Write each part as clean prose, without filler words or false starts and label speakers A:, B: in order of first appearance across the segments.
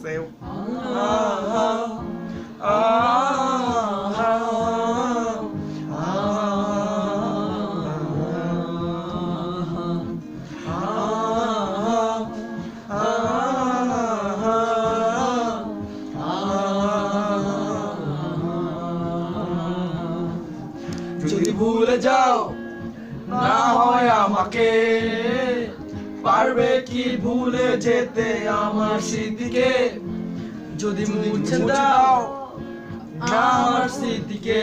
A: sale. যদি ভুলে যাও না হয় আমাকে, পারবে কি ভুলে যেতে আমার স্মৃতিকে? যদি মুছে দাও না আমার স্মৃতিকে,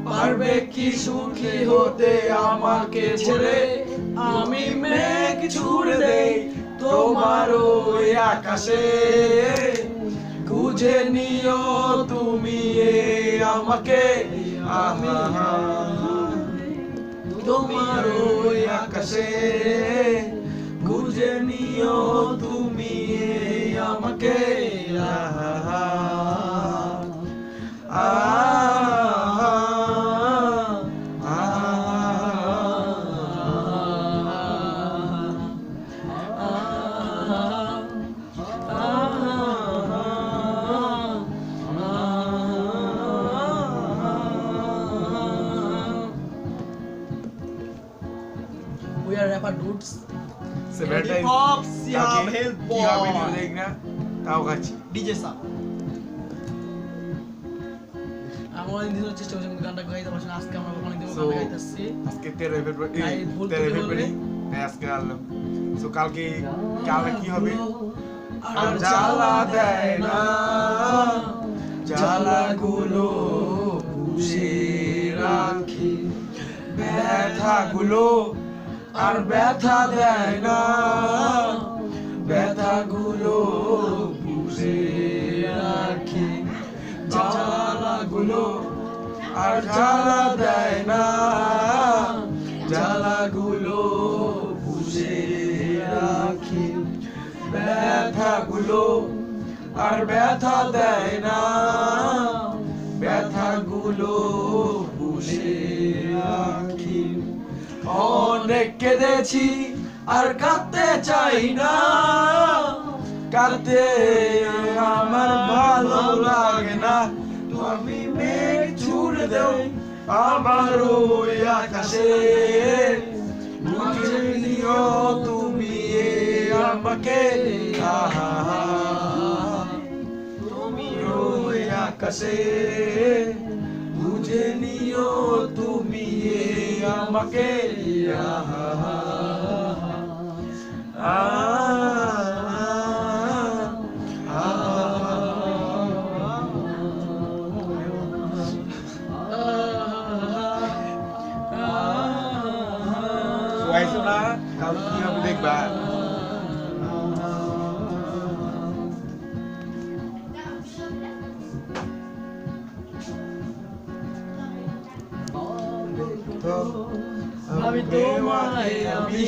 A: পারবে কি সুখী হতে আমাকে ছেড়ে? আমি মেঘ ছুড়ে দেই তোমার ওই আকাশে, খুঁজে নিও তুমি আমাকে। আমি তোমার ওই আকাশে, খুঁজে নিও তুমি আমাকে।
B: We are rapper dudes.
A: সেভেন্টাইজ
C: Hip-hop, Siam,
A: কি
C: Hell
A: হবে
C: Boy.
A: দেখ না, তাও খাচ্ছি।
C: DJ Sam.
B: আমরা অনেকদিন ধরে চেষ্টা করছি কিন্তু গানটা গাইতে পারছি না। আজকে আমরা অনেকদিন
A: So,
B: গানটা গাইতেছি।
A: আজকে 13 ফেব্রুয়ারি,
B: তাই ভুল
A: 13
B: ত্রুটি
A: ফেব্রুয়ারি
B: হলে-
A: হ্যাঁ আজকে আনলাম। সো কালকে কি হবে?
B: আর
A: জ্বালা দেয় না জ্বালাগুলো পুষে রাখি, ব্যথাগুলো আর ব্যথা দেয় না, ব্যথাগুলো পুষে রাখি, জ্বালাগুলো আর জ্বালা দেয় না, জ্বালাগুলো পুষে রাখি, ব্যথাগুলো আর ব্যথা দেয় না, ব্যথাগুলো পুষে রাখি। অনেক কেঁদেছি আর কাঁদতে চাই না, কাঁদতে আমার ভালো লাগে না। তুমি মেঘ ছুড়ে দাও আমার ওই আকাশে, বুঝে নিও তুমি আমাকে। তুমি ওই আকাশে, বুঝে নিও তুমি আমাকে। আইসো না, কাল কি হবে দেখবা।
B: আমি তোমায় আমি